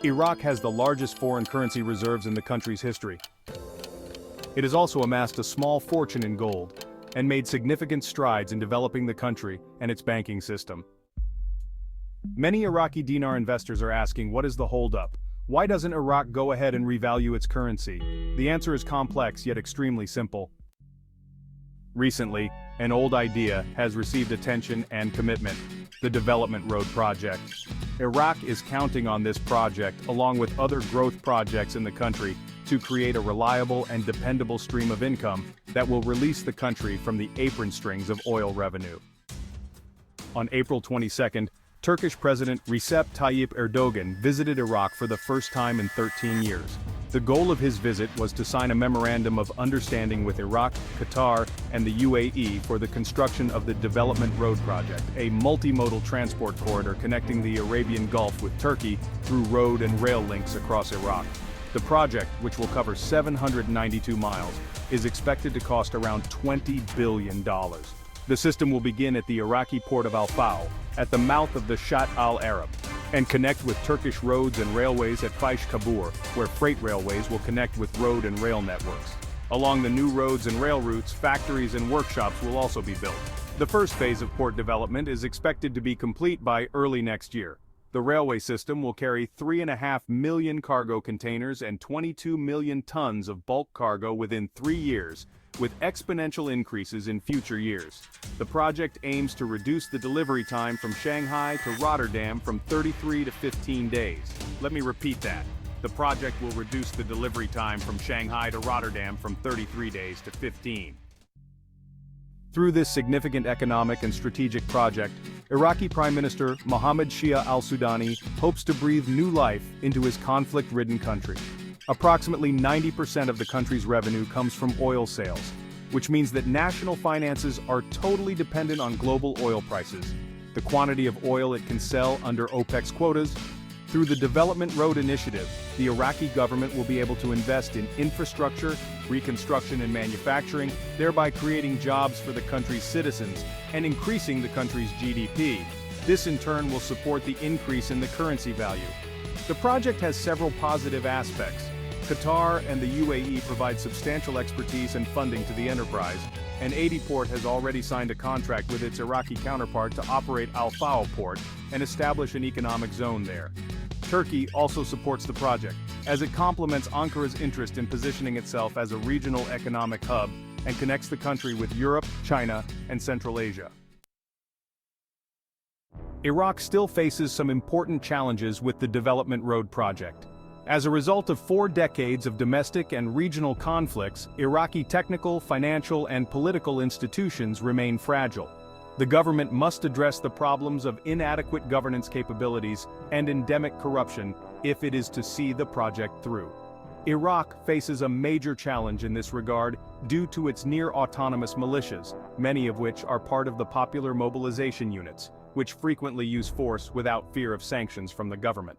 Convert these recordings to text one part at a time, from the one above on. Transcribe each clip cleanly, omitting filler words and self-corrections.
Iraq has the largest foreign currency reserves in the country's history. It has also amassed a small fortune in gold, and made significant strides in developing the country and its banking system. Many Iraqi dinar investors are asking, what is the holdup? Why doesn't Iraq go ahead and revalue its currency? The answer is complex yet extremely simple. Recently, an old idea has received attention and commitment: the Development Road Project. Iraq is counting on this project, along with other growth projects in the country, to create a reliable and dependable stream of income that will release the country from the apron strings of oil revenue. On April 22, Turkish President Recep Tayyip Erdogan visited Iraq for the first time in 13 years. The goal of his visit was to sign a memorandum of understanding with Iraq, Qatar, and the UAE for the construction of the Development Road Project, a multimodal transport corridor connecting the Arabian Gulf with Turkey through road and rail links across Iraq. The project, which will cover 792 miles, is expected to cost around $20 billion. The system will begin at the Iraqi port of Al-Fao, at the mouth of the Shatt al-Arab, and connect with Turkish roads and railways at Faish Kabur, where freight railways will connect with road and rail networks. Along the new roads and rail routes, factories and workshops will also be built. The first phase of port development is expected to be complete by early next year. The railway system will carry 3.5 million cargo containers and 22 million tons of bulk cargo within 3 years, with exponential increases in future years. The project aims to reduce the delivery time from Shanghai to Rotterdam from 33 to 15 days. Let me repeat that. The project will reduce the delivery time from Shanghai to Rotterdam from 33 days to 15. Through this significant economic and strategic project, Iraqi Prime Minister Mohammed Shia al-Sudani hopes to breathe new life into his conflict-ridden country. Approximately 90% of the country's revenue comes from oil sales, which means that national finances are totally dependent on global oil prices, the quantity of oil it can sell under OPEC's quotas. Through the Development Road Initiative, the Iraqi government will be able to invest in infrastructure, reconstruction and manufacturing, thereby creating jobs for the country's citizens and increasing the country's GDP. This in turn will support the increase in the currency value. The project has several positive aspects. Qatar and the UAE provide substantial expertise and funding to the enterprise, and Haiti Port has already signed a contract with its Iraqi counterpart to operate Al-Fao port and establish an economic zone there. Turkey also supports the project, as it complements Ankara's interest in positioning itself as a regional economic hub and connects the country with Europe, China, and Central Asia. Iraq still faces some important challenges with the Development Road Project. As a result of 4 decades of domestic and regional conflicts, Iraqi technical, financial, and political institutions remain fragile. The government must address the problems of inadequate governance capabilities and endemic corruption if it is to see the project through. Iraq faces a major challenge in this regard due to its near-autonomous militias, many of which are part of the popular mobilization units, which frequently use force without fear of sanctions from the government.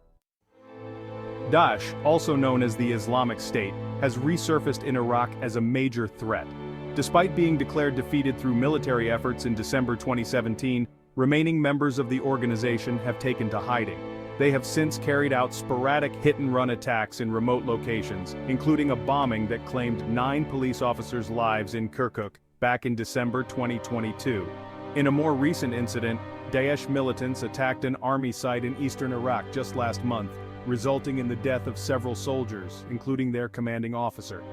Daesh, also known as the Islamic State, has resurfaced in Iraq as a major threat. Despite being declared defeated through military efforts in December 2017, remaining members of the organization have taken to hiding. They have since carried out sporadic hit-and-run attacks in remote locations, including a bombing that claimed 9 police officers' lives in Kirkuk back in December 2022. In a more recent incident, Daesh militants attacked an army site in eastern Iraq just last month, resulting in the death of several soldiers, including their commanding officer.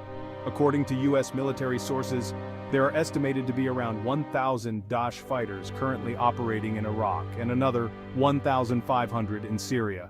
According to U.S. military sources, there are estimated to be around 1,000 Daesh fighters currently operating in Iraq and another 1,500 in Syria.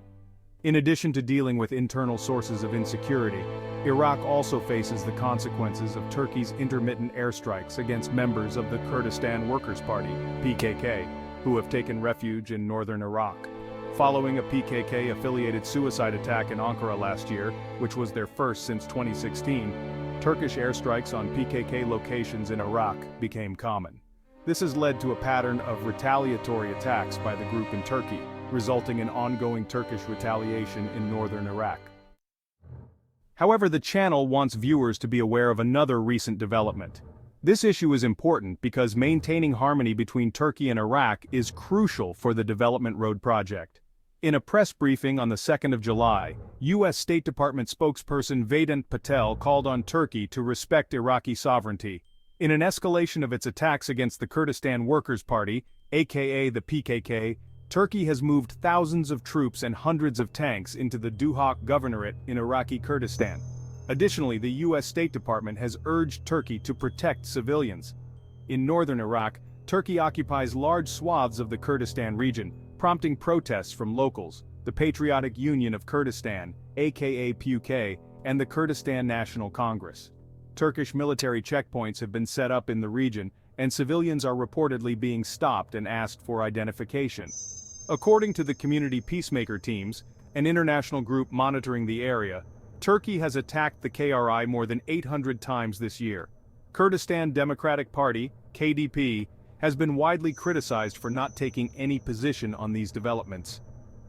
In addition to dealing with internal sources of insecurity, Iraq also faces the consequences of Turkey's intermittent airstrikes against members of the Kurdistan Workers' Party, PKK, who have taken refuge in northern Iraq. Following a PKK-affiliated suicide attack in Ankara last year, which was their first since 2016, Turkish airstrikes on PKK locations in Iraq became common. This has led to a pattern of retaliatory attacks by the group in Turkey, resulting in ongoing Turkish retaliation in northern Iraq. However, the channel wants viewers to be aware of another recent development. This issue is important because maintaining harmony between Turkey and Iraq is crucial for the Development Road Project. In a press briefing on the 2nd of July, U.S. State Department spokesperson Vedant Patel called on Turkey to respect Iraqi sovereignty. In an escalation of its attacks against the Kurdistan Workers' Party, aka the PKK, Turkey has moved thousands of troops and hundreds of tanks into the Duhok Governorate in Iraqi Kurdistan. Additionally, the U.S. State Department has urged Turkey to protect civilians. In northern Iraq, Turkey occupies large swaths of the Kurdistan region, prompting protests from locals, the Patriotic Union of Kurdistan, aka PUK, and the Kurdistan National Congress. Turkish military checkpoints have been set up in the region, and civilians are reportedly being stopped and asked for identification. According to the community peacemaker teams, an international group monitoring the area, Turkey has attacked the KRI more than 800 times this year. Kurdistan Democratic Party, KDP, has been widely criticized for not taking any position on these developments.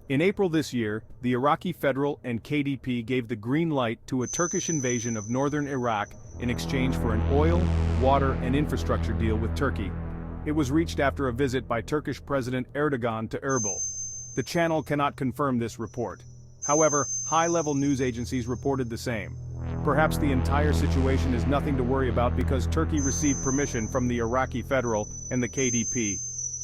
In April this year, the Iraqi Federal and KDP gave the green light to a Turkish invasion of northern Iraq in exchange for an oil, water, and infrastructure deal with Turkey. It was reached after a visit by Turkish President Erdogan to Erbil. The channel cannot confirm this report. However, high-level news agencies reported the same. Perhaps the entire situation is nothing to worry about because Turkey received permission from the Iraqi Federal and the KDP.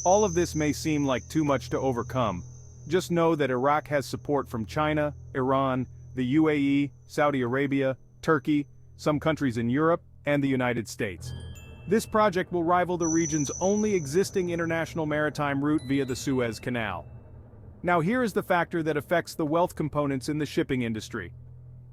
All of this may seem like too much to overcome. Just know that Iraq has support from China, Iran, the UAE, Saudi Arabia, Turkey, some countries in Europe, and the United States. This project will rival the region's only existing international maritime route via the Suez Canal. Now here is the factor that affects the wealth components in the shipping industry.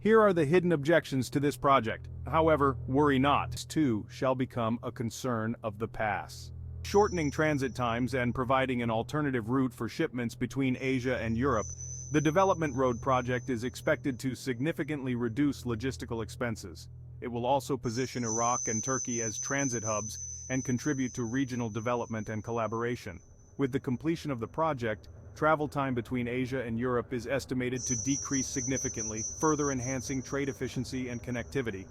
Here are the hidden objections to this project. However, worry not. This too shall become a concern of the past. Shortening transit times and providing an alternative route for shipments between Asia and Europe, the Development Road project is expected to significantly reduce logistical expenses. It will also position Iraq and Turkey as transit hubs and contribute to regional development and collaboration. With the completion of the project, travel time between Asia and Europe is estimated to decrease significantly, further enhancing trade efficiency and connectivity.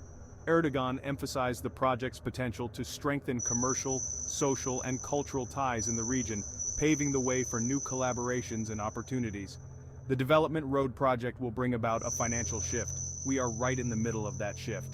Erdogan emphasized the project's potential to strengthen commercial, social, and cultural ties in the region, paving the way for new collaborations and opportunities. The Development Road project will bring about a financial shift. We are right in the middle of that shift.